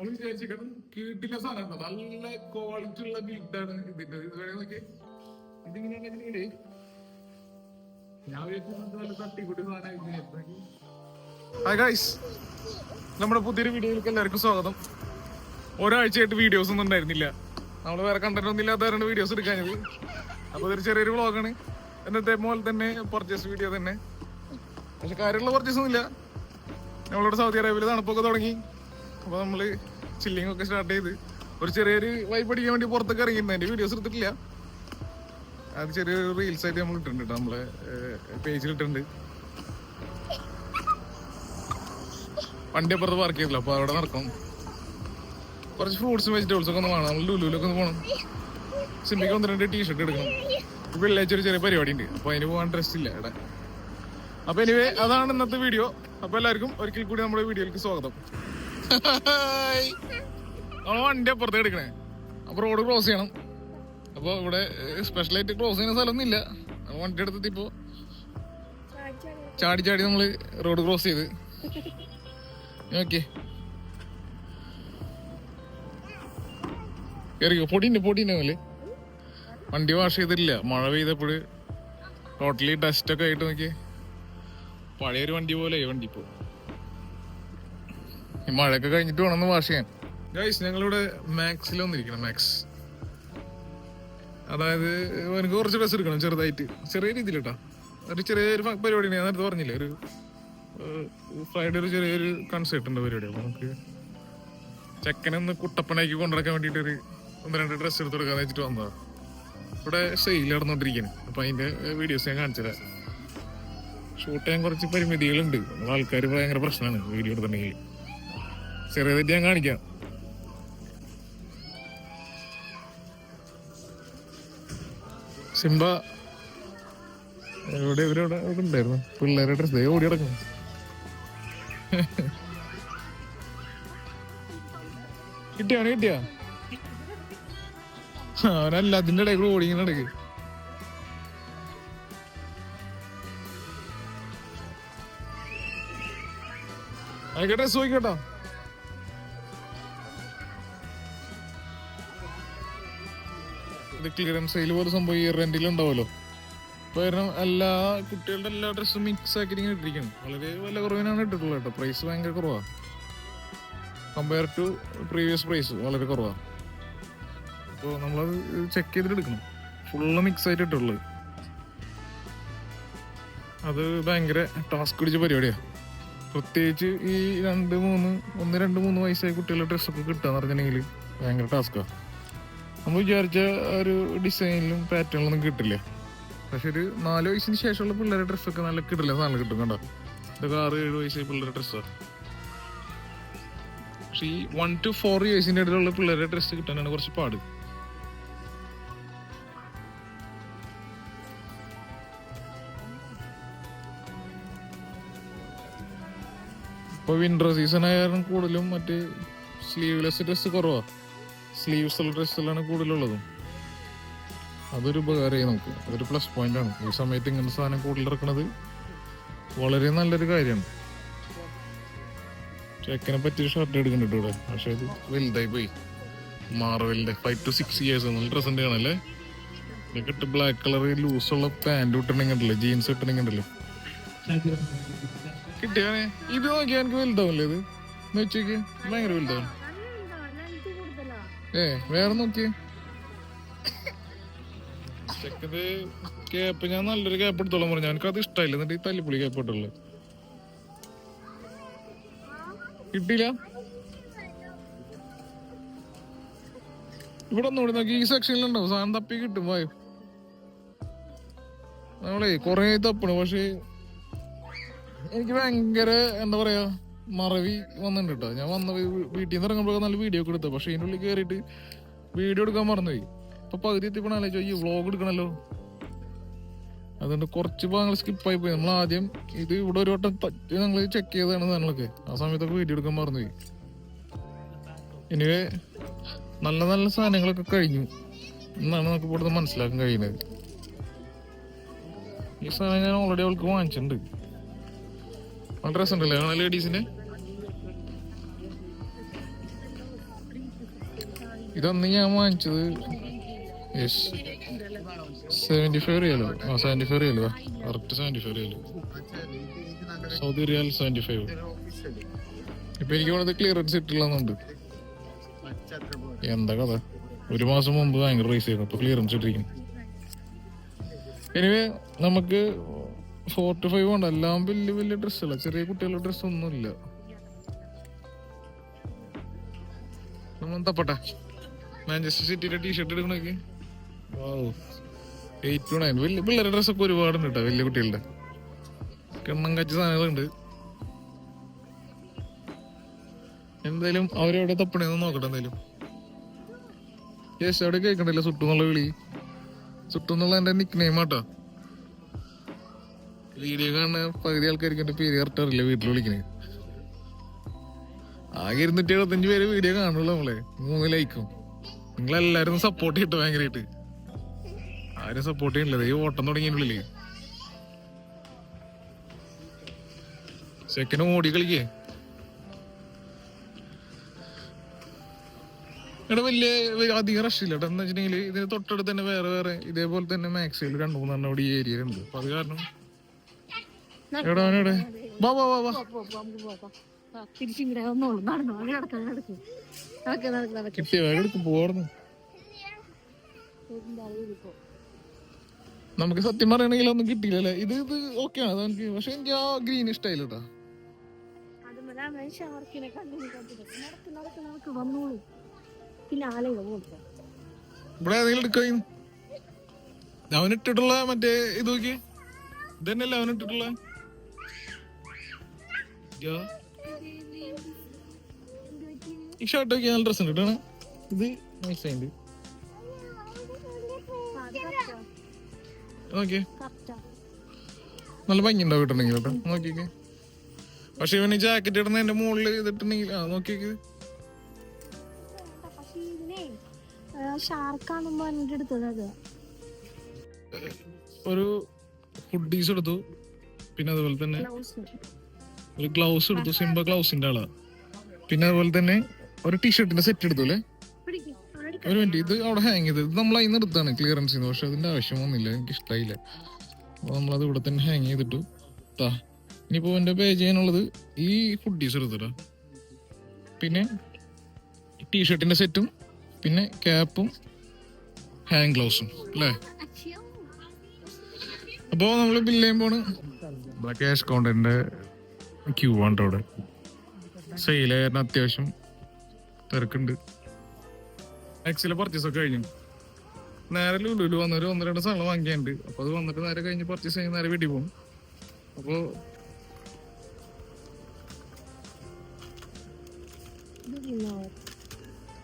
നമ്മൾ വിചാരിച്ചിട്ട് കീട്ടില്ല സാധനം നല്ല ക്വാളിറ്റി ഉള്ള ബിൽഡാണ് ഇതിന്റെ. ഇത് വേണേ നോക്കി ഇതിങ്ങനെയാണെങ്കിലേ ഞാൻ നല്ല തട്ടിക്കൂട്ടി സാധനം. ഹായ് ഗൈസ്, നമ്മുടെ പുതിയൊരു വീഡിയോയിലേക്ക് എല്ലാവർക്കും സ്വാഗതം. ഒരാഴ്ചയായിട്ട് വീഡിയോസ് ഒന്നും ഉണ്ടായിരുന്നില്ല. നമ്മൾ വേറെ കണ്ടന്റ് ഒന്നും ഇല്ലാത്തവരാണ് വീഡിയോസ് എടുക്കാനത്. അപ്പൊ ഇതൊരു ചെറിയൊരു വ്ളോഗാണ്. എന്നത്തെ പോലെ തന്നെ പർച്ചേസ് വീഡിയോ തന്നെ. പക്ഷെ കാര്യമുള്ള പർച്ചേസ് ഒന്നുമില്ല. നമ്മളിവിടെ സൗദി അറേബ്യയിൽ തണുപ്പൊക്കെ തുടങ്ങി. അപ്പോൾ നമ്മൾ ചില്ലിങ് ഒക്കെ സ്റ്റാർട്ട് ചെയ്ത് ഒരു ചെറിയൊരു വൈബ് അടിക്കാൻ വേണ്ടി പുറത്തൊക്കെ ഇറങ്ങിയിരുന്നു. അതിൻ്റെ വീഡിയോസ് എടുത്തിട്ടില്ല. അത് ചെറിയൊരു റീൽസ് ആയിട്ട് നമ്മൾ ഇട്ടിട്ടുണ്ട് കേട്ടോ, നമ്മളെ പേജിൽ ഇട്ടിട്ടുണ്ട്. വണ്ടി അപ്പുറത്ത് പാർക്ക് ചെയ്തില്ല, അപ്പോൾ അവിടെ നടക്കണം. കുറച്ച് ഫ്രൂട്ട്സും വെജിറ്റബിൾസ് ഒക്കെ ഒന്ന് വേണം. നമ്മൾ ലുലുവിലൊക്കെ ഒന്ന് പോകണം. സിമ്പിക്ക് 1-2 ടീഷർട്ട് എടുക്കണം. വെള്ളിയാഴ്ച ഒരു ചെറിയ പരിപാടി ഉണ്ട്, അപ്പോൾ അതിന് പോകാൻ ഡ്രസ് ഇല്ല ഇവിടെ. അപ്പോൾ എനിവേ അതാണ് ഇന്നത്തെ വീഡിയോ. അപ്പോൾ എല്ലാവർക്കും ഒരിക്കൽ കൂടി നമ്മുടെ വീഡിയോയിലേക്ക് സ്വാഗതം. നമ്മൾ വണ്ടി അപ്പുറത്ത് എടുക്കണേ, അപ്പോൾ റോഡ് ക്രോസ് ചെയ്യണം. അപ്പോൾ ഇവിടെ സ്പെഷ്യലായിട്ട് ക്രോസ് ചെയ്യുന്ന സ്ഥലമൊന്നും ഇല്ല. നമ്മൾ വണ്ടി എടുത്തിപ്പോൾ ചാടി ചാടി നമ്മൾ റോഡ് ക്രോസ് ചെയ്ത് ഓക്കെ കയറിയോ. പൊടിയുണ്ട് അല്ലേ. വണ്ടി വാഷ് ചെയ്തിട്ടില്ല, മഴ പെയ്തപ്പോൾ ടോട്ടലി ഡസ്റ്റൊക്കെ ആയിട്ട് നോക്കിയേ. പഴയൊരു വണ്ടി പോലെ വണ്ടി ഇപ്പോൾ. ഈ മഴയൊക്കെ കഴിഞ്ഞിട്ട് വേണം ഒന്ന് വാഷ് ചെയ്യാൻ. ഗൈസ്, ഞങ്ങളിവിടെ മാക്സിൽ വന്നിരിക്കണം. മാക്സ് അതായത് എനിക്ക് കുറച്ച് ഡ്രസ്സ് എടുക്കണം ചെറുതായിട്ട്, ചെറിയ രീതിയിൽ കേട്ടോ. ഒരു ചെറിയൊരു പരിപാടി ഞാൻ നേരത്തെ പറഞ്ഞില്ലേ, ഒരു ഫ്രൈഡേ ഒരു ചെറിയൊരു കൺസേർട്ടിൻ്റെ പരിപാടി. അപ്പോൾ നമുക്ക് ചെക്കനൊന്ന് കുട്ടപ്പനാക്കി കൊണ്ടുനടക്കാൻ വേണ്ടിയിട്ട് ഒരു 1-2 ഡ്രസ്സ് എടുത്ത് കൊടുക്കാന്ന് വെച്ചിട്ട് വന്നതാണ്. ഇവിടെ സെയിൽ നടന്നുകൊണ്ടിരിക്കുകയാണ്. അപ്പോൾ അതിൻ്റെ വീഡിയോസ് ഞാൻ കാണിച്ചു തരാം. ഷൂട്ട് ചെയ്യാൻ കുറച്ച് പരിമിതികളുണ്ട്. ആൾക്കാർ ഭയങ്കര പ്രശ്നമാണ് വീഡിയോ എടുത്തിട്ടുണ്ടെങ്കിൽ. ചെറിയതായിട്ട് ഞാൻ കാണിക്കാം. സിംബ ഇവരവിടെ ഉണ്ടായിരുന്നു. പിള്ളേരുടെ ഡ്രസ് ഓടി കിടക്കുന്നു. കിട്ടിയാ അവനല്ല, അതിന്റെ ഇടയിൽ കൂടെ ഓടിങ്ങനെ ഇടയ്ക്ക്. ആയിക്കോട്ടെ, ഡ്രസ് നോക്കിക്കോട്ടോ. ഇത് ക്ലിയറൻസ് സെയിൽ പോലെ സംഭവം ഈ റെന്റിലുണ്ടാവുമല്ലോ. ഇപ്പൊ എല്ലാ കുട്ടികളുടെ എല്ലാ ഡ്രസ്സും മിക്സ് ആക്കിയിട്ട് ഇങ്ങനെ ഇട്ടിരിക്കണം. വളരെ വില കുറവിനാണ് ഇട്ടിട്ടുള്ളത് കേട്ടോ. പ്രൈസ് ഭയങ്കര കുറവാണ് കമ്പയർ ടു പ്രീവിയസ് പ്രൈസ്, വളരെ കുറവാണ്. അപ്പോൾ നമ്മളത് ചെക്ക് ചെയ്തിട്ട് എടുക്കണം. ഫുള്ള് മിക്സ് ആയിട്ട് ഇട്ടുള്ളത്. അത് ഭയങ്കര ടാസ്ക് പിടിച്ച പരിപാടിയാണ്. പ്രത്യേകിച്ച് ഈ 1-2-3 വയസ്സായ കുട്ടികളുടെ ഡ്രസ്സൊക്കെ കിട്ടുകയെന്ന് പറഞ്ഞിട്ടുണ്ടെങ്കിൽ ഭയങ്കര ടാസ്ക്കാണ്. നമ്മൾ വിചാരിച്ച ഒരു ഡിസൈനിലും പാറ്റേണിലൊന്നും കിട്ടില്ല. പക്ഷെ ഒരു 4 വയസ്സിന് ശേഷമുള്ള പിള്ളേരുടെ ഡ്രസ്സൊക്കെ നല്ല കിട്ടില്ല സാധനം കിട്ടും കണ്ടോ. ഇതൊക്കെ 6-7 വയസ്സായ പിള്ളേരുടെ ഡ്രസ്സാണ്. പക്ഷെ ഈ 1 to 4 ഇയേഴ്സിൻ്റെ ഇടയിലുള്ള പിള്ളേരുടെ ഡ്രസ്സ് കിട്ടാനാണ് കുറച്ച് പാട്. ഇപ്പോൾ വിന്റർ സീസൺ ആയ കാരണം കൂടുതലും മറ്റ് സ്ലീവ്ലെസ് ഡ്രസ്സ് കുറവാണ്. സ്ലീവ്സ് ഉള്ള ഡ്രസ്സുകളാണ് കൂടുതലുള്ളതും. അതൊരു ഉപകാരമായി നമുക്ക്. അതൊരു പ്ലസ് പോയിന്റ് ആണ്. ഈ സമയത്ത് ഇങ്ങനത്തെ സാധനം കൂടുതൽ ഇറക്കുന്നത് വളരെ നല്ലൊരു കാര്യമാണ്. ചെക്കനെ പറ്റിയൊരു ഷർട്ട് എടുക്കുന്നുണ്ട് ഇവിടെ. പക്ഷെ അത് വലുതായി പോയി. മാർവലിന്റെ 5 to 6 ഇയേഴ്സ് നല്ല ഡ്രസ്സിന്റെ ആണല്ലേ. ഇതൊക്കെ ഇട്ട് ബ്ലാക്ക് കളർ ലൂസുള്ള പാൻറ് ഇട്ടിട്ടുണ്ടെങ്കിലോ, ജീൻസ് ഇട്ടിട്ടുണ്ടെങ്കിലോ കിട്ടിയാണേ. ഇത് നോക്കിയാൽ എനിക്ക് വലുതാവില്ലേ. ഇത് വെച്ചേക്ക് ഭയങ്കര വലുതാവും. വേറെ നോക്കിയേ. ചെക്കത് ക്യാപ്പ് ഞാൻ നല്ലൊരു ക്യാപ്പ് എടുത്തോളാൻ പറഞ്ഞു. എനിക്കത് ഇഷ്ടമായില്ല. എന്നിട്ട് ഈ തല്ലിപ്പൊളി ക്യാപ്പ് ഇട്ടുള്ളത് കിട്ടിയില്ല. ഇവിടെ ഒന്നുകൂടി നോക്കി, ഈ സെക്ഷനിലുണ്ടാവും സാധനം. തപ്പി കിട്ടും. വായു നമ്മളെ കൊറേ തപ്പണ്. പക്ഷെ എനിക്ക് ഭയങ്കര എന്താ പറയാ മറവി വന്നിട്ടുണ്ട് കേട്ടോ. ഞാൻ വീട്ടിൽ നിന്ന് ഇറങ്ങുമ്പോഴൊക്കെ നല്ല വീഡിയോ ഒക്കെ എടുത്ത. പക്ഷെ ഇതിൻ്റെ ഉള്ളിൽ കയറിയിട്ട് വീഡിയോ എടുക്കാൻ മറന്നുപോയി. ഇപ്പൊ പകുതി എത്തിപ്പോണല്ലോ ഈ വ്ളോഗ് എടുക്കണല്ലോ. അതുകൊണ്ട് കുറച്ച് ഭാഗങ്ങൾ സ്കിപ്പായി പോയി. നമ്മൾ ആദ്യം ഇത് ഇവിടെ ഒരു വട്ടം ഞങ്ങൾ ചെക്ക് ചെയ്തതാണ് സാധനങ്ങളൊക്കെ. ആ സമയത്തൊക്കെ വീഡിയോ എടുക്കാൻ മറന്നുപോയി. എനിവേ നല്ല നല്ല സാധനങ്ങളൊക്കെ കഴിഞ്ഞു എന്നാണ് നമുക്ക് ഇവിടുന്ന് മനസ്സിലാക്കാൻ കഴിയുന്നത്. ഈ സാധനം ഞാൻ ഓൾറെഡി അവൾക്ക് വാങ്ങിച്ചിട്ടുണ്ട്. ഡ്രസ് ഉണ്ടല്ലേ ലേഡീസിന്റെ. ഇതന്ന് ഞാൻ വാങ്ങിച്ചത് 75 റിയാലോ. 75 റിയാലോ, കറക്റ്റ് 75 റിയാലോ. സൗദി റിയാൽ 75. ഇപ്പൊ എനിക്ക് ഇവിടെ ക്ലിയറൻസ് ഇട്ടില്ലെന്നുണ്ട്. എന്താ കഥ? ഒരു മാസം മുമ്പ് ഭയങ്കര റേസ് ആയിരുന്നു, ഇപ്പൊ ക്ലിയറൻസ് ഇട്ടിരിക്കും. എനിവേ നമുക്ക് 45 ഉണ്ട്. എല്ലാം വലിയ വലിയ ഡ്രസ്സല്ല, ചെറിയ കുട്ടികളുടെ ഡ്രസ് ഒന്നുമില്ല. നമ്മൾ തപ്പട്ടെ. മാഞ്ചസ്റ്റർ സിറ്റിയുടെ ടീഷർട്ട് എടുക്കണൊക്കെ 8-9. വലിയ പിള്ളേരുടെ ഡ്രസ്സൊക്കെ ഒരുപാടുണ്ട് കേട്ടോ, വലിയ കുട്ടികളുടെ കിണ്ണം കച്ച സാധനങ്ങളുണ്ട്. എന്തായാലും അവരെവിടെ തപ്പണേന്ന് നോക്കട്ടെ. എന്തായാലും യെസ്, അവിടെ കേൾക്കണ്ടല്ലോ സുട്ടുന്നുള്ള വിളി. സുട്ടുന്നുള്ള എന്റെ നിക്ക് നെയിം ആട്ടോ. വീഡിയോ കാണുന്ന പകുതി ആൾക്കാർക്ക് എന്റെ പേര് കറക്റ്റ് അറിയില്ല വീട്ടിൽ വിളിക്കണേ. ആകെ 275 പേര് വീഡിയോ കാണുള്ളൂ. നമ്മളെ 3 ലൈക്കും. നിങ്ങളെല്ലാരും സപ്പോർട്ട് ചെയ്തിട്ട് ഭയങ്കരമായിട്ട്. ആരും സപ്പോർട്ട് ചെയ്യണില്ല. ഈ ഓട്ടം തുടങ്ങിയിട്ടുള്ളില്ലേ. സെക്കൻഡ് ഓടി കളിക്കേ. ഇവിടെ വലിയ അധികം റഷ് ഇല്ല. എന്ന് വെച്ചിട്ടുണ്ടെങ്കിൽ ഇതിന് തൊട്ടടുത്ത് തന്നെ വേറെ ഇതേപോലെ തന്നെ മാക്സിൽ 2-3 ഇവിടെ ഈ ഏരിയയിലുണ്ട്. അപ്പൊ അത് കാരണം എവിടെ വാ വാ വാ വാ കിട്ടിയ വേഗം പോർന്നു. നമുക്ക് സത്യം പറയണെങ്കിൽ ഒന്നും കിട്ടിയില്ലല്ലേ. ഇത് ഓക്കെ ആണ് എനിക്ക്. പക്ഷെ എനിക്ക് ആ ഗ്രീൻ ഇഷ്ടമായില്ല കേട്ടോ. ഇവിടെ ഏതെങ്കിലും എടുക്ക. അവനിട്ടിട്ടുള്ള മറ്റേ ഇത് നോക്കി. ഇതന്നെയല്ലേ അവനിട്ടിട്ടുള്ള. ഈ ഷർട്ട് ഒക്കെ നല്ല ഡ്രസ് ഉണ്ട് കേട്ടോ. ഇത് നൈസായിട്ട് നോക്കിയേ, നല്ല ഭംഗി ഉണ്ടാവും ഇട്ടുണ്ടെങ്കിൽ കേട്ടോ. നോക്കിക്കേ. പക്ഷെ ഇവന് ജാക്കറ്റ് ഇടുന്നതിന്റെ മുകളിൽ ഇതിട്ടുണ്ടെങ്കിൽ നോക്കിയേക്ക്. ഒരു ഹുഡീസ് എടുത്തു, പിന്നെ അതുപോലെ തന്നെ ഒരു ഗ്ലൗസ് എടുത്തു. സിംബ ഗ്ലൗസിന്റെ ആളാ. പിന്നെ അതുപോലെ തന്നെ ഒരു ടീഷർട്ടിന്റെ സെറ്റ് എടുത്തു അല്ലേ. ഒരു മിനിറ്റ്, ഇത് അവിടെ ഹാങ് ചെയ്ത് ഇത് നമ്മൾ അതിന് എടുത്താണ് ക്ലിയറൻസ് ചെയ്യുന്നത്. പക്ഷെ അതിന്റെ ആവശ്യം വന്നില്ല, എനിക്ക് ഇഷ്ടമായില്ല. അപ്പൊ നമ്മളത് ഇവിടെ തന്നെ ഹാങ് ചെയ്തിട്ടു. ഇനിയിപ്പോ എന്റെ പേ ചെയ്യാനുള്ളത് ഈ ഹുഡീസ് എടുത്തിട്ടാ, പിന്നെ ടീഷർട്ടിന്റെ സെറ്റും, പിന്നെ ക്യാപ്പും ഹാൻഡ് ഗ്ലൗസും അല്ലേ. അപ്പോ നമ്മള് ബില്ല് ചെയ്യുമ്പോണ് ക്യാഷ് കൗണ്ടറിന്റെ ക്യൂ ആണ് അവിടെ. സെയിലായിരുന്നു, അത്യാവശ്യം തിരക്കുണ്ട്. മാക്സിലെ പർച്ചേസ് ഒക്കെ കഴിഞ്ഞു. നേരെ ലുലുലു വന്നൊരു 1-2 സാധനം വാങ്ങിയാണ്ട്. അപ്പൊ അത് വന്നിട്ട് നേരെ കഴിഞ്ഞ് പർച്ചേസ് കഴിഞ്ഞ് നേരെ വീട്ടിൽ പോകും. അപ്പോ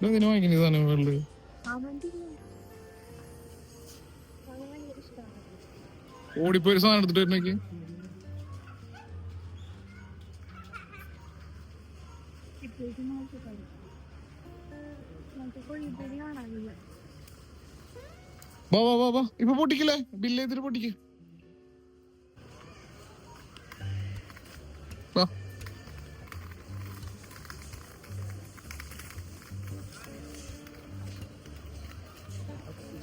ഇതെന്തിനാ വാങ്ങിക്കുന്ന സാധനങ്ങളില് ഓടിപ്പോയി ഒരു സാധനം എടുത്തിട്ട് വരുന്നേക്ക്. വാ വാ വാ വാ, ഇപ്പൊ പൊട്ടിക്കില്ലേ, ബില്ല് ചെയ്തിട്ട് പൊട്ടിക്ക്. വാ,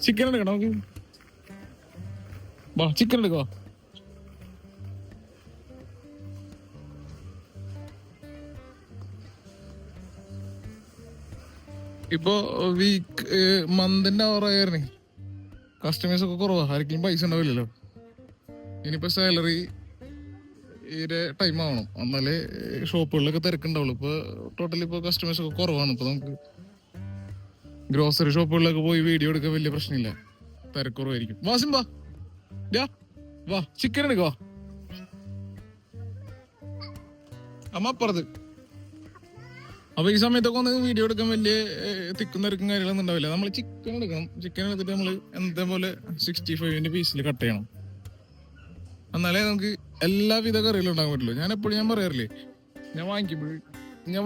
ചിക്കൻ എടുക്കണം നമുക്ക്. വാ, ചിക്കൻ എടുക്കുക. ഇപ്പൊ മന്തിന്റെ ഓവറായിരുന്നേ, കസ്റ്റമേഴ്സ് ഒക്കെ കുറവാ, ആർക്കും പൈസ ഉണ്ടാവില്ലല്ലോ. ഇനിയിപ്പോ സാലറി ടൈം ആവണം, എന്നാലേ ഷോപ്പുകളിലൊക്കെ തിരക്കുണ്ടാവുള്ളൂ. ഇപ്പൊ ടോട്ടലി ഇപ്പൊ കസ്റ്റമേഴ്സ് ഒക്കെ കുറവാണ്. ഇപ്പൊ നമുക്ക് ഗ്രോസറി ഷോപ്പുകളിലൊക്കെ പോയി വീഡിയോ എടുക്കാൻ വലിയ പ്രശ്നമില്ല, തിരക്കുറവായിരിക്കും. വാ സിംബ, വാ ചിക്കൻ എടുക്കുക. അമ്മ അപ്പുറത്ത്. അപ്പൊ ഈ സമയത്തൊക്കെ ഒന്ന് വീഡിയോ എടുക്കാൻ വലിയ തിക്കും തിരക്കും കാര്യങ്ങളൊന്നും ഉണ്ടാവില്ല. നമ്മൾ ചിക്കൻ എടുക്കണം. ചിക്കൻ എടുത്തിട്ട് നമ്മള് എന്താ പോലെ 65 പീസിൽ കട്ട് ചെയ്യണം, എന്നാലേ നമുക്ക് എല്ലാവിധ കറികളും ഉണ്ടാകാൻ പറ്റുള്ളൂ. ഞാൻ എപ്പോഴും ഞാൻ പറയാറില്ലേ, ഞാൻ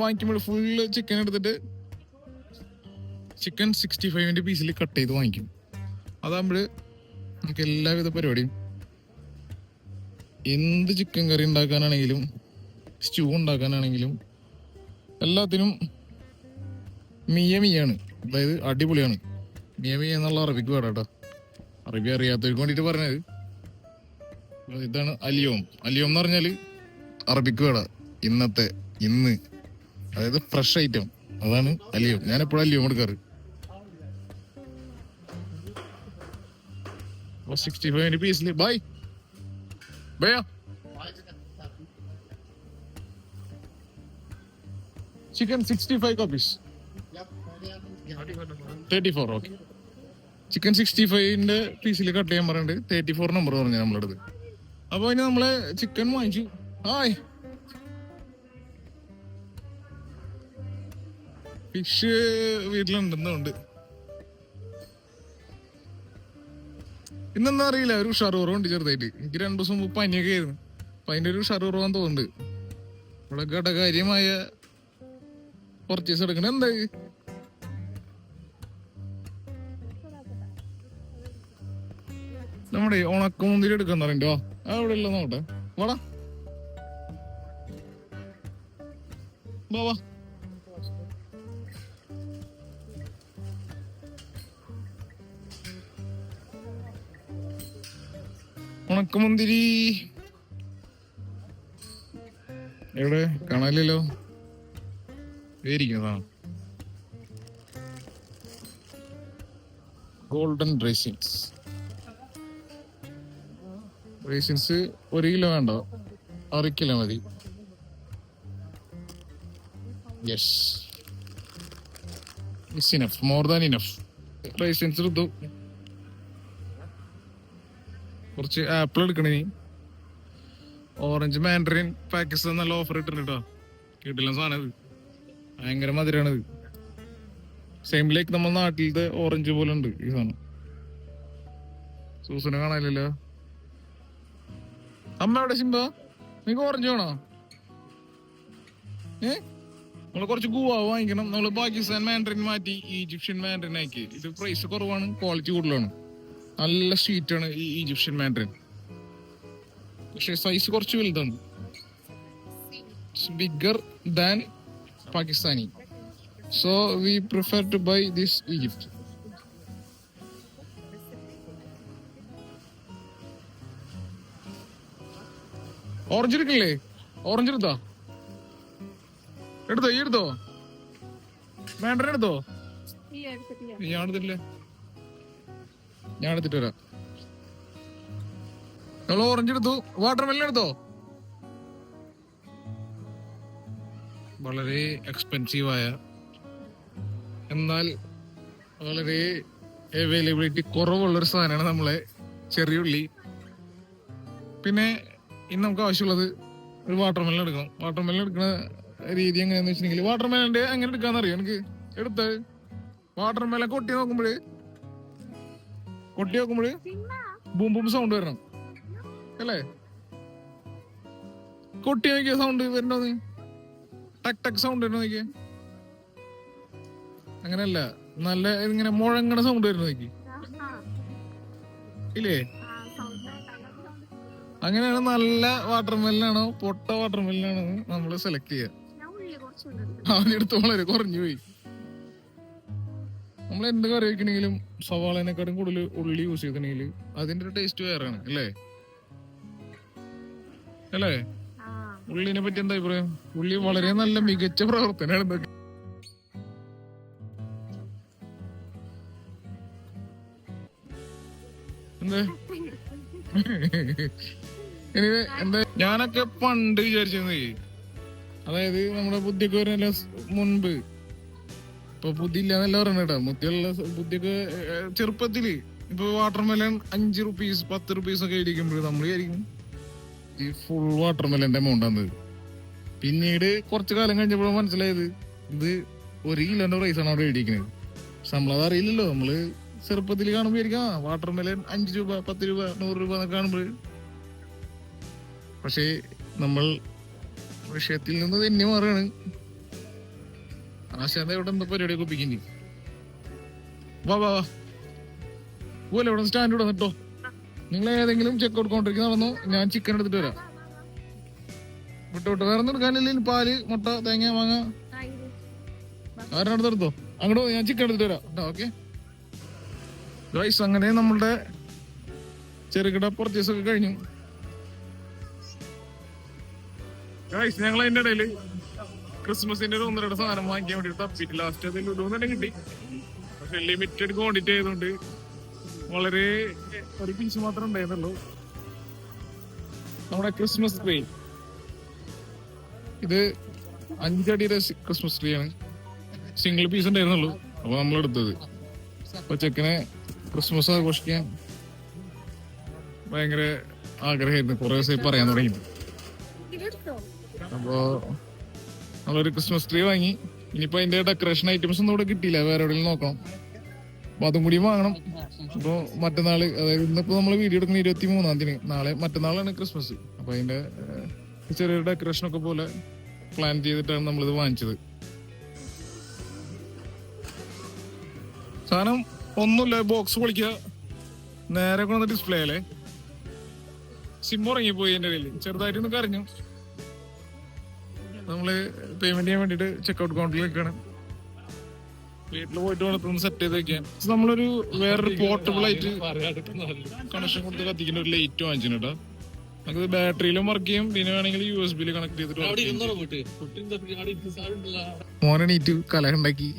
വാങ്ങിക്കുമ്പോൾ ഫുള്ള് ചിക്കൻ എടുത്തിട്ട് ചിക്കൻ 65 പീസിൽ കട്ട് ചെയ്ത് വാങ്ങിക്കും. അതാകുമ്പോൾ നമുക്ക് എല്ലാവിധ പരിപാടിയും, എന്ത് ചിക്കൻ കറി ഉണ്ടാക്കാനാണെങ്കിലും സ്റ്റൂ ഉണ്ടാക്കാനാണെങ്കിലും എല്ലാത്തിനും മിയാണ്. അതായത് അടിപൊളിയാണ്. മിയമി എന്നുള്ള അറബിക്ക് വേണം കേട്ടോ. അറബി അറിയാത്തവർക്ക് വേണ്ടിട്ട് പറഞ്ഞത്. ഇതാണ് അലിയോം. അലിയോം എന്ന് പറഞ്ഞാല് അറബിക്ക് വേട. ഇന്ന് അതായത് ഫ്രഷ് ഐറ്റം, അതാണ് അലിയോം. ഞാൻ എപ്പോഴും അലിയോം എടുക്കാറ്. 65 പീസില് ബൈ ബയ്യാ. Chicken 65 copies. 34. ഓക്കെ. ചിക്കൻ 65ന്റെ പീസിൽ കട്ട് ചെയ്യാൻ പറഞ്ഞിട്ട് 34 നമ്പർ പറഞ്ഞു നമ്മളടുത്ത്. അപ്പൊ ഇനി നമ്മള് ചിക്കൻ വാങ്ങിച്ചു. ഹായ്. ഫിഷ് വീട്ടിലുണ്ടെന്നുണ്ട്. ഇന്നെന്താ അറിയില്ല, ഒരു ഷറൂറുണ്ട് ചെറുതായിട്ട്. എനിക്ക് 2 ദിവസം മുമ്പ് പനിയൊക്കെ ആയിരുന്നു. അപ്പൊ അതിന്റെ ഒരു ഷറൂറാന്ന് തോന്നുന്നുണ്ട്. ഇവിടെ ഘടകാര്യമായ പർച്ചേസ് എടുക്കണ. എന്താ നമ്മുടെ ഉണക്കമുന്തിരി എടുക്കാൻ പറയണ്ടോ? അവിടെ ഇല്ല, നോട്ടെ. വാടാ വാ. ഉണക്കമുന്തിരി എവിടെ? കാണാനില്ലല്ലോ. ഇരിക്കുന്നതാണ് ഗോൾഡൻ റേസിൻസ്. 1 കിലോ വേണ്ട, 6 കിലോ മതി. Yes, it's enough, more than enough. Raisins എടുത്തു. കുറച്ച് ആപ്പിൾ എടുക്കണേ. ഓറഞ്ച് മാൻഡറിൻ പാക്കിസ്ഥാൻ നല്ല ഓഫർ ഇട്ടിട്ടുണ്ട് കേട്ടോ. കിട്ടില്ല സാധനം. ഭയങ്കര മധുരമാണത്. സെയിം ലൈക്ക് നമ്മുടെ നാട്ടിലത്തെ ഓറഞ്ച് പോലെ ഉണ്ട് ഈ സാധനം. സൂസനെ കാണാനില്ലല്ലോ. അമ്മ എവിടെ? സിംബ, നിനക്ക് ഓറഞ്ച് വേണോ? നമ്മള് കുറച്ച് ഗുവ വാങ്ങിക്കണം. നമ്മള് പാകിസ്ഥാൻ മാൻഡറിൻ മാറ്റി ഈജിപ്ഷ്യൻ മാൻഡറിൻ ആക്കി. ഇത് പ്രൈസ് കുറവാണ്, ക്വാളിറ്റി കൂടുതലാണ്. നല്ല സ്വീറ്റ് ആണ് ഈ ഈജിപ്ഷ്യൻ മാൻഡറിൻ. പക്ഷെ സൈസ് കുറച്ച് വലുതാണ്. Bigger than Pakistani. So we prefer to buy this Egypt. Orange എടുക്കില്ലേ? ഓറഞ്ച് എടുത്തോ? ഈ എടുത്തോ? മാൻഡറിൻ എടുത്തോ? ഞാൻ എടുത്തിട്ടില്ല. ഞാൻ എടുത്തിട്ട് വരാം. നമ്മൾ ഓറഞ്ച് എടുത്തു. വാട്ടർമെലൺ എടുത്തോ? വളരെ എക്സ്പെൻസീവായ എന്നാൽ വളരെ അവൈലബിലിറ്റി കുറവുള്ളൊരു സാധനമാണ് നമ്മളെ ചെറിയ ഉള്ളി. പിന്നെ ഇന്ന് നമുക്ക് ആവശ്യമുള്ളത് ഒരു വാട്ടർമെലൺ എടുക്കണം. വാട്ടർമെലൺ എടുക്കുന്ന രീതി എങ്ങനെയാന്ന് വെച്ചിട്ടുണ്ടെങ്കിൽ, വാട്ടർമെലന്റെ എങ്ങനെ എടുക്കാന്നറിയോ? എനിക്ക് എടുത്ത് വാട്ടർമെലൻ കൊട്ടി നോക്കുമ്പോഴ് ബൂം ബൂം സൗണ്ട് വരണം അല്ലേ? കൊട്ടി നോക്കിയ സൗണ്ട് വരണോന്ന്, ടക് ടക് സൗണ്ട് വരണോ നോക്കിയ? അങ്ങനെയല്ല, നല്ല ഇങ്ങനെ മുഴങ്ങണ സൗണ്ട് വരണോ നോക്കി? ഇല്ലേ? അങ്ങനെയാണ്. നല്ല വാട്ടർമെലനാണോ പൊട്ട വാട്ടർമെലനാണോ നമ്മള് സെലക്ട് ചെയ്യുക. ആദ്യടുത്ത് വളരെ കുറഞ്ഞു പോയി. നമ്മൾ എന്ത് കറി വയ്ക്കണെങ്കിലും സവാളേനെക്കാട്ടും കൂടുതൽ ഉള്ളി യൂസ് ചെയ്തിട്ടുണ്ടെങ്കിൽ അതിന്റെ ഒരു ടേസ്റ്റ് വേറെയാണ് അല്ലേ? അല്ലേ? ഉള്ളിനെ പറ്റി എന്താ അഭിപ്രായം? ഉള്ളി വളരെ നല്ല മികച്ച പ്രവർത്തനമാണ്. എന്തൊക്കെ എന്താ എന്താ ഞാനൊക്കെ പണ്ട് വിചാരിച്ചിരുന്നേ, അതായത് നമ്മുടെ ബുദ്ധിയൊക്കെ വരുന്ന മുൻപ്, ഇപ്പൊ ബുദ്ധി ഇല്ലാന്നല്ല പറഞ്ഞ കേട്ടോ. ബുദ്ധിയൊക്കെ ചെറുപ്പത്തില് ഇപ്പൊ വാട്ടർമെലൺ 5 റുപ്പീസ് 10 റുപ്പീസ് ഒക്കെ ഇരിക്കുമ്പോൾ നമ്മൾ വിചാരിക്കും ഈ ഫുൾ വാട്ടർമെലന്റെ എമൗണ്ട് ആണ്. പിന്നീട് കുറച്ചു കാലം കഴിഞ്ഞപ്പോൾ മനസ്സിലായത് ഇത് 1 കിലോന്റെ പ്രൈസാണ് അവിടെ ഇടിക്കുന്നത്. നമ്മളത് അറിയില്ലല്ലോ. നമ്മള് ചെറുപ്പത്തിൽ കാണുമ്പോ ആയിരിക്കും വാട്ടർമെലൻ 5 രൂപ 10 രൂപ 100 രൂപ എന്നൊക്കെ കാണുമ്പോൾ. പക്ഷേ നമ്മൾ വിഷയത്തിൽ നിന്ന് തന്നെ മാറുകയാണ്. ആശാന്ത ഇവിടെ എന്താ പരിപാടിയൊക്കെ ഒപ്പിക്കുന്നു. വാ വാ വാ പോലെ ഇവിടെ സ്റ്റാൻഡ് ഇവിടെ നിട്ടോ. നിങ്ങൾ ഏതെങ്കിലും ചെക്കൗട്ട് കൗണ്ടറിക്ക് നടന്നോ, ഞാൻ ചിക്കൻ എടുത്തിട്ട് വരാം. വിട്ടോ വേറെ ഒന്നും എടുക്കാനില്ലെങ്കിൽ പാല്, മുട്ട, തേങ്ങ, മാങ്ങ ആരുടെ അടുത്തെടുത്തോ. അങ്ങോട്ട് ഞാൻ ചിക്കൻ എടുത്തിട്ട് വരാം കേട്ടോ. ഓക്കെ ഗൈസ്, അങ്ങനെ നമ്മളുടെ ചെറുകിട പർച്ചേസ് ഒക്കെ കഴിഞ്ഞു ഗൈസ്. ഞങ്ങൾ അതിന്റെ ഇടയില് ക്രിസ്മസിന്റെ ഒരു 1-2 സാധനം വാങ്ങിക്കാൻ വേണ്ടി തപ്പിട്ട് ലാസ്റ്റ് അതിൽ തന്നെ കിട്ടി. പക്ഷെ ലിമിറ്റഡ് ക്വാണ്ടിറ്റി ആയതുകൊണ്ട് വളരെ ഒരു പീസ് മാത്രം ഉണ്ടായിരുന്നുള്ളൂ. നമ്മുടെ ക്രിസ്മസ് ട്രീ, ഇത് 5 അടിയുടെ ക്രിസ്മസ് ട്രീ ആണ്. സിംഗിൾ പീസ് ഉണ്ടായിരുന്നുള്ളൂ, അപ്പൊ നമ്മളെടുത്തത്. അപ്പൊ ചെക്കനെ ക്രിസ്മസ് ആഘോഷിക്കാൻ ഭയങ്കര ആഗ്രഹമായിരുന്നു, കുറെ ദിവസമായി പറയാൻ തുടങ്ങി. അപ്പോ നമ്മളൊരു ക്രിസ്മസ് ട്രീ വാങ്ങി. ഇനിയിപ്പോ അതിന്റെ ഡെക്കറേഷൻ ഐറ്റംസ് ഒന്നും ഇവിടെ കിട്ടിയില്ല, വേറെ എവിടെയെങ്കിലും നോക്കണം. അപ്പൊ അതും കൂടി വാങ്ങണം. അപ്പൊ മറ്റന്നാള്, അതായത് ഇന്നിപ്പോ നമ്മള് വീഡിയോ എടുക്കുന്ന 23-ാം തീയതി, നാളെ മറ്റന്നാളാണ് ക്രിസ്മസ്. അപ്പൊ അതിന്റെ ചെറിയൊരു ഡെക്കറേഷൻ ഒക്കെ പോലെ പ്ലാൻ ചെയ്തിട്ടാണ് നമ്മളിത് വാങ്ങിച്ചത്. സാധനം ഒന്നുമില്ല, ബോക്സ് പൊളിക്കുക, നേരെ കൊണ്ടുവന്ന ഡിസ്പ്ലേ അല്ലേ. സിം ഉറങ്ങിപ്പോയി എന്റെ കയ്യിൽ, ചെറുതായിട്ടൊന്ന് കരഞ്ഞു. നമ്മള് പേയ്മെന്റ് ചെയ്യാൻ വേണ്ടിട്ട് ചെക്ക്ഔട്ട് കൗണ്ടറിൽ നിൽക്കാണ്. വീട്ടിൽ പോയിട്ട് വേണം സെറ്റ് ചെയ്ത് വെക്കാൻ. നമ്മളൊരു വേറൊരു പോർട്ടബിൾ ആയിട്ട് കണക്ഷൻ കൊടുത്ത് കത്തിക്കുന്ന ഒരു ലൈറ്റ് വാങ്ങിച്ചിട്ടോ. നമുക്കിത് ബാറ്ററിയിലും വർക്ക് ചെയ്യും, പിന്നെ വേണമെങ്കിൽ USB കണക്ട് ചെയ്തിട്ട്. മോനെണീറ്റ് കലഹുണ്ടാക്കി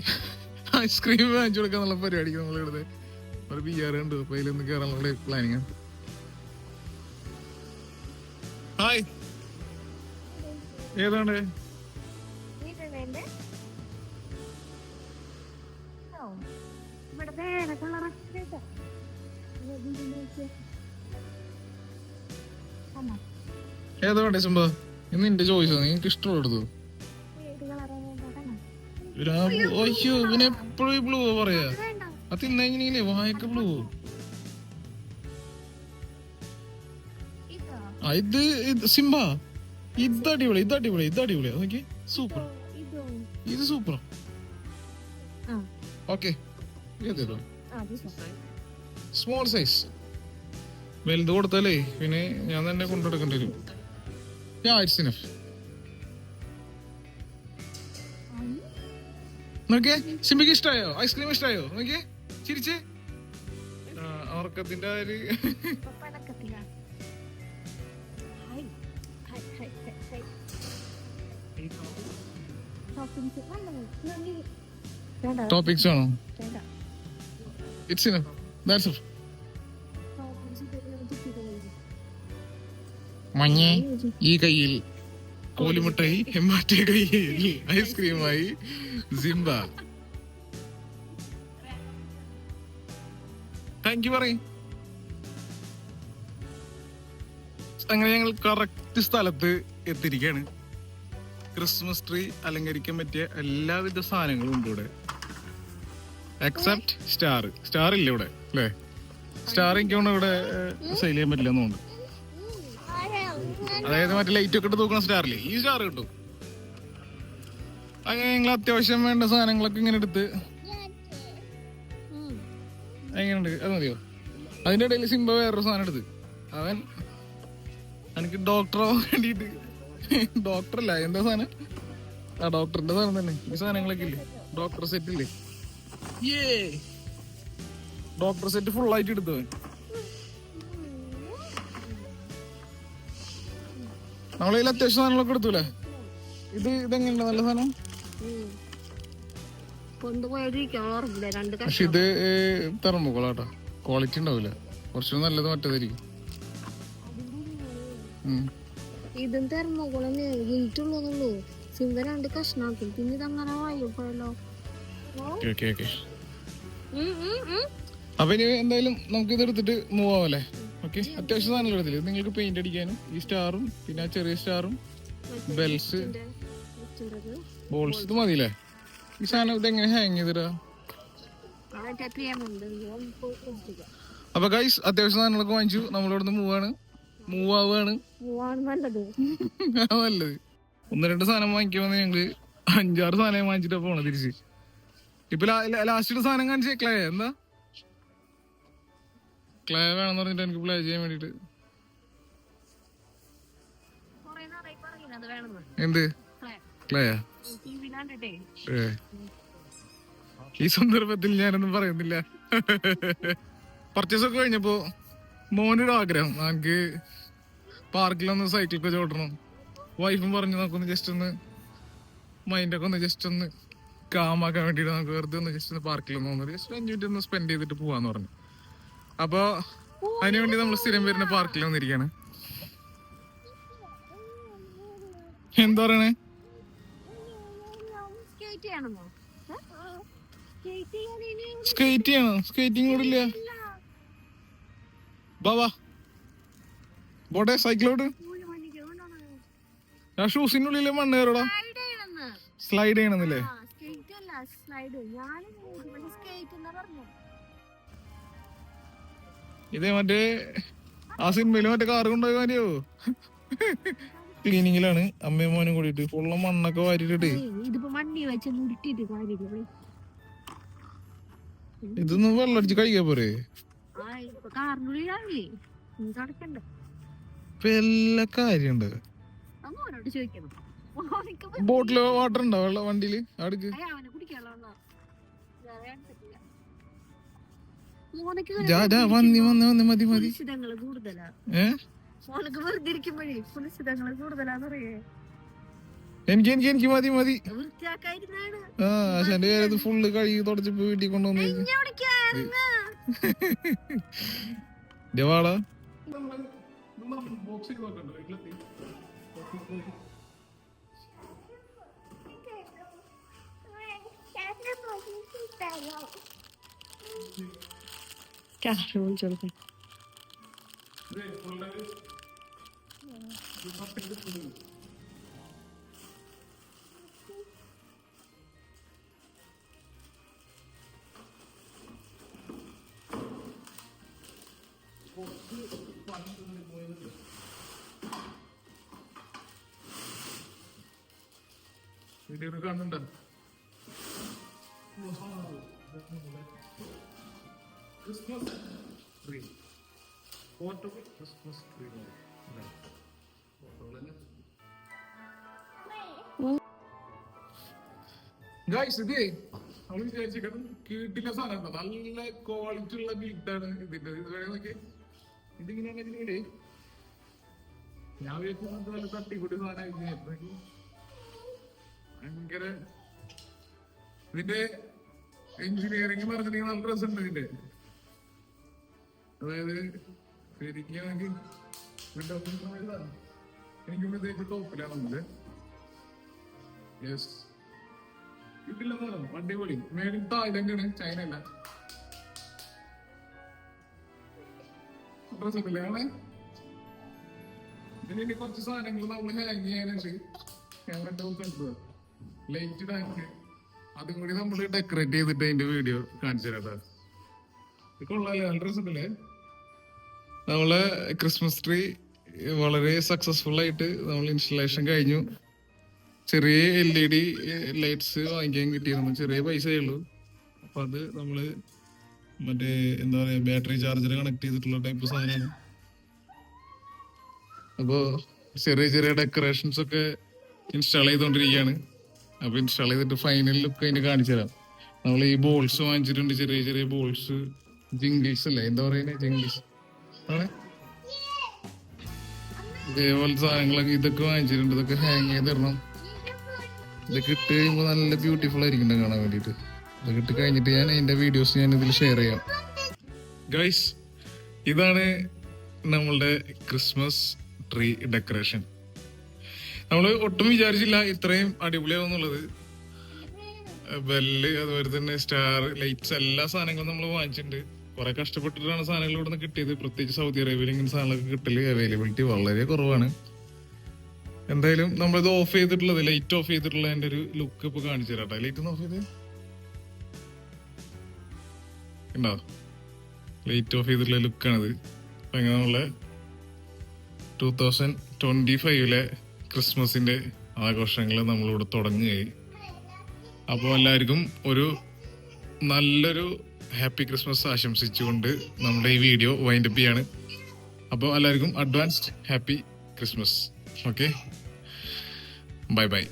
ഐസ്ക്രീം വാങ്ങിച്ചു കൊടുക്കാന്നുള്ള പരിപാടിക്ക് നമ്മളിവിടെ ഒരു PR ഉണ്ട്. അപ്പൊ അതിലൊന്ന് കയറാനുള്ള പ്ലാനിങ്. ഹായ്, ഏതാണ്? ഏതാ വേണ്ടേ സംഭവം? ഇന്ന് നിന്റെ ചോയ്സ്, നിനക്ക് ഇഷ്ടമുള്ള എടുത്തു. അയ്യോ, ഇവന് എപ്പോഴും ബ്ലൂ പറയാ. അത് ഇന്നെങ്ങനെയില്ലേ വായക്ക ബ്ലൂ. ഇത് സിംബ, ഇത് അടിപൊളി, ഇത് അടിപൊളി, ഇത് അടിപൊളിയാ. നോക്കി, സൂപ്പർ, ഇത് സൂപ്പറാ. Okay, small size. വലുത് കൊടുത്താലേ പിന്നെ ഞാൻ തന്നെ കൊണ്ടെടുക്കേണ്ടി വരും. നോക്കിയേ, സിംബിക്ക് ഇഷ്ടായോ? ഐസ്ക്രീം ഇഷ്ടായോ? നോക്കിയേ, ചിരിച്ചേ. അവർക്കത്തിന്റെ ടോപ്പിക്സ് ആണോ? It's enough, that's it. മഞ്ഞേ ഈ കയ്യിൽ കോലുമുട്ടായി, മറ്റേ കയ്യിൽ ഐസ്ക്രീമായി സിംബ. താങ്ക് യു പറയും. അങ്ങനെ ഞങ്ങൾ കറക്റ്റ് സ്ഥലത്ത് എത്തിയിരിക്കുകയാണ്. ക്രിസ്മസ് ട്രീ അലങ്കരിക്കാൻ പറ്റിയ എല്ലാവിധ സാധനങ്ങളും ഉണ്ട് ഇവിടെ, എക്സെപ്റ്റ് സ്റ്റാർ. സ്റ്റാർ ഇല്ല ഇവിടെ അല്ലേ? സ്റ്റാർ എനിക്കൊന്നും ഇവിടെ സെയിൽ ചെയ്യാൻ പറ്റില്ല എന്നുണ്ട്. അതായത് മറ്റേ ലൈറ്റ് ഒക്കെ ഇട്ട് തൂക്കണ സ്റ്റാറില്ലേ, ഈ സ്റ്റാർ കിട്ടും. അങ്ങനെ ഞങ്ങൾ അത്യാവശ്യം വേണ്ട സാധനങ്ങളൊക്കെ ഇങ്ങനെ എടുത്ത്. എങ്ങനെയുണ്ട്? അത് മതിയോ? അതിന്റെ ഇടയിൽ സിംബ വേറൊരു സാധനം എടുത്ത്. അവൻ എനിക്ക് ഡോക്ടറാവാൻ വേണ്ടിട്ട്, ഡോക്ടറല്ല, എന്താ സാധനം? ആ ഡോക്ടറിന്റെ സാധനം തന്നെ. ഈ സാധനങ്ങളൊക്കെ ഇല്ലേ, ഡോക്ടർ സെറ്റ് ഇല്ലേ, ഡോക്ടർ സെറ്റ് ഫുൾ ആയിട്ട് എടുത്തവൻ. നമ്മളതിൽ അത്യാവശ്യം സാധനങ്ങളൊക്കെ എടുത്തൂലേ. ഇതെങ്ങനെയുണ്ട്? നല്ല സാധനം. പക്ഷെ ഇത് തെർമോക്കോളാട്ടോ, ക്വാളിറ്റി ഉണ്ടാവില്ല. കുറച്ചുകൂടി നല്ലത് മറ്റേതായിരിക്കും. ഇതും തെർമോക്കോളെ വീട്ടുള്ളതല്ലോ. സിംബ 2 കഷ്ണാക്കും, പിന്നെ ഇതങ്ങനെ വായിപ്പോയല്ലോ. അപ്പൊ ഇനി എന്തായാലും നമുക്ക് ഇത് എടുത്തിട്ട് മൂവ് ആവല്ലേ? ഓക്കെ, അത്യാവശ്യം സാധനങ്ങൾ എടുത്തില്ലേ? നിങ്ങൾക്ക് പെയിന്റ് അടിക്കാനും ഈ സ്റ്റാറും പിന്നെ ആ ചെറിയ സ്റ്റാറും ബെൽസ് ബോൾസ് ഇത് മതിയില്ലേ? ഈ സാധനം ഇതെങ്ങനെ ഹാങ് ചെയ്തിടാ? അപ്പൊ ഗൈസ് അത്യാവശ്യം സാധനങ്ങളൊക്കെ വാങ്ങിച്ചു. നമ്മളിവിടുന്ന് മൂവ് ആവുകയാണ്. നല്ലത് 1-2 സാധനം വാങ്ങിക്കുമ്പോ ഞങ്ങള് 5-6 സാധനം വാങ്ങിച്ചിട്ടാ പോണ തിരിച്ച്. ഇപ്പൊ ലാസ്റ്റ് സാധനം കാണിച്ചേ ക്ലേ. എന്താ ക്ലേ വേണമെന്ന് പറഞ്ഞിട്ട് എനിക്ക് പ്ലേ ചെയ്യാൻ വേണ്ടിട്ട്. എന്ത് ക്ലേയാ? ഈ സന്ദർഭത്തിൽ ഞാനൊന്നും പറയുന്നില്ല. പർച്ചേസ് ഒക്കെ കഴിഞ്ഞപ്പോ മോനൊരു ആഗ്രഹം, എനിക്ക് പാർക്കിലൊന്ന് സൈക്കിളൊക്കെ ചോടണം. വൈഫും പറഞ്ഞു നമുക്കൊന്ന് ജസ്റ്റ് ഒന്ന് മൈൻഡൊക്കെ ഒന്ന് ജസ്റ്റ് ഒന്ന് കാമാക്കാൻ വേണ്ടിയിട്ട് നമുക്ക് വെറുതെ ഒന്ന് ജസ്റ്റ് ഒന്ന് പാർക്കിലൊന്ന് വന്നത് ജസ്റ്റ് 5 മിനിറ്റ് ഒന്ന് സ്പെൻഡ് ചെയ്തിട്ട് പോവാന്ന് പറഞ്ഞു. അപ്പൊ അതിനുവേണ്ടി നമ്മൾ സ്ഥിരം വരുന്ന പാർക്കിൽ വന്നിരിക്കാണ്. എന്താ പറയണേ? സ്കേറ്റ് ചെയ്യണോ? സ്കേറ്റിംഗ് കൂടെ ഇല്ല. ബാബാ പോട്ടെ, സൈക്കിളോട്. ആ ഷൂസിനുള്ളിലെ മണ്ണ് കയറോടാ. സ്ലൈഡ് ചെയ്യണമെന്നില്ലേ? ഇതേ മറ്റേ ആ സിനിമയില് മറ്റേ കാറ് കൊണ്ടുപോയ കാര്യോ. ക്ലീനിങ്ങിലാണ് അമ്മയും മോനും കൂടിയിട്ട് ഫുള്ള മണ്ണൊക്കെ വാരിട്ടിട്ട്. ഇതൊന്നും വെള്ളടിച്ച് കഴിക്കാ പോരെ? ഇപ്പൊ എല്ലാ കാര്യണ്ട്. ബോട്ടില് വാട്ടർ ഉണ്ടോ വെള്ളം വണ്ടിയില്? അടുക്ക് മതി മതി. എനിക്ക് മതി മതി. ആ എന്റെ കാര്യം ഫുള്ള് കഴുകി തുടച്ച് വീട്ടിൽ കൊണ്ടുവന്നു. വാള വീഡിയോ കാണുന്നുണ്ടോ? Christmas tree, portable Christmas tree. Guys ഇതേ നമ്മൾ വിചാരിച്ചിട്ടും കീട്ടില്ല സാധനം, നല്ല ക്വാളിറ്റി ഉള്ള ബിൽഡാണ് ഇതിന്റെ. ഇത് വേണമെങ്കിൽ ഇതിങ്ങനെയാണെങ്കിലേ ഞാൻ വിചാരിച്ചു നല്ല തട്ടിക്കൂട്ടി സാധനമായിരിക്കും. ഭയങ്കര ഇതിന്റെ എഞ്ചിനീയറിംഗ് പറഞ്ഞിട്ടുണ്ടെങ്കിൽ നല്ല രസമുണ്ട് ഇതിന്റെ. അതായത് ശരിക്കും എനിക്ക് പ്രത്യേകിച്ച് ടോപ്പിലാണ് നമ്മള്. യെസ് ഇതില്ല അടിപൊളി. മേഡിൻ തായ്ലൻഡ് ആണ്, ചൈന അല്ല. ഡ്രസ്സല്ലേ ആണ്. ഇതിന് കുറച്ച് സാധനങ്ങൾ നമ്മൾ ഹാങ് ചെയ്യാനുണ്ട്. ക്യാമറ ലൈറ്റ് ടാങ്ക് അതും കൂടി നമ്മൾ ഡെക്കറേറ്റ് ചെയ്തിട്ട് അതിന്റെ വീഡിയോ കാണിച്ചു തരാം. ഇത് കൊള്ളാല്ലേ, നല്ല ഡ്രസ്സല്ലേ. നമ്മളെ ക്രിസ്മസ് ട്രീ വളരെ സക്സസ്ഫുൾ ആയിട്ട് നമ്മൾ ഇൻസ്റ്റലേഷൻ കഴിഞ്ഞു. ചെറിയ LED ലൈറ്റ്സ് വാങ്ങിക്കാൻ കിട്ടിയിരുന്നു, ചെറിയ പൈസയേ ഉള്ളൂ. അപ്പൊ അത് നമ്മള് മറ്റേ എന്താ പറയാ ബാറ്ററി ചാർജർ കണക്ട് ചെയ്തിട്ടുള്ള ടൈപ്പ് സാധനമാണ്. അപ്പോ ചെറിയ ചെറിയ ഡെക്കറേഷൻസ് ഒക്കെ ഇൻസ്റ്റാൾ ചെയ്തോണ്ടിരിക്കുകയാണ്. അപ്പൊ ഇൻസ്റ്റാൾ ചെയ്തിട്ട് ഫൈനൽ ലുക്ക് അതിന് കാണിച്ചു തരാം. നമ്മൾ ഈ ബോൾസ് വാങ്ങിച്ചിട്ടുണ്ട്, ചെറിയ ചെറിയ ബോൾസ്, ജിംഗിൾസ് അല്ലേ എന്താ പറയുന്നത്, ജിംഗിൾസ് ആണ്. ഇതേപോലത്തെ സാധനങ്ങളൊക്കെ ഇതൊക്കെ വാങ്ങിച്ചിട്ടുണ്ട്. ഇതൊക്കെ ഹാങ് ചെയ്തിടണം. ഇതൊക്കെ ഇട്ട് കഴിയുമ്പോൾ നല്ല ബ്യൂട്ടിഫുൾ ആയിരിക്കും കാണാൻ വേണ്ടിയിട്ട്. ഇതൊക്കെ ഇട്ട് കഴിഞ്ഞിട്ട് ഞാൻ അതിന്റെ വീഡിയോസ് ഞാൻ ഇതിൽ ഷെയർ ചെയ്യാം. ഗൈസ് ഇതാണ് നമ്മളുടെ ക്രിസ്മസ് ട്രീ ഡെക്കറേഷൻ. നമ്മൾ ഒട്ടും വിചാരിച്ചില്ല ഇത്രയും അടിപൊളിയാവുന്നുള്ളത്. ബെല്ല് അതുപോലെ തന്നെ സ്റ്റാർ ലൈറ്റ്സ് എല്ലാ സാധനങ്ങളും നമ്മൾ വാങ്ങിച്ചിട്ടുണ്ട്. കുറെ കഷ്ടപ്പെട്ടിട്ടാണ് സാധനങ്ങൾ ഇവിടെ നിന്ന് കിട്ടിയത്. പ്രത്യേകിച്ച് സൗദി അറേബ്യയിൽ ഇങ്ങനെ സാധനങ്ങളൊക്കെ കിട്ടല് അവൈലബിലിറ്റി വളരെ കുറവാണ്. എന്തായാലും നമ്മളിത് ഓഫ് ചെയ്തിട്ടുള്ളത്, ലൈറ്റ് ഓഫ് ചെയ്തിട്ടുള്ള അതിന്റെ ഒരു ലുക്ക് ഇപ്പൊ കാണിച്ചു തരാട്ടെ. ലൈറ്റ് ഒന്ന് ഓഫ് ചെയ്ത് ഉണ്ടോ? ലൈറ്റ് ഓഫ് ചെയ്തിട്ടുള്ള ലുക്കാണിത്. അപ്പൊ അങ്ങനെ നമ്മളെ 2025 ക്രിസ്മസിന്റെ ആഘോഷങ്ങൾ നമ്മളിവിടെ തുടങ്ങുകയായി. അപ്പോൾ എല്ലാവർക്കും ഒരു നല്ലൊരു ഹാപ്പി ക്രിസ്മസ് ആശംസിച്ചുകൊണ്ട് നമ്മുടെ ഈ വീഡിയോ വൈൻഡപ്പ് ചെയ്യാണ്. അപ്പോൾ എല്ലാവർക്കും advanced happy Christmas. Okay, bye bye.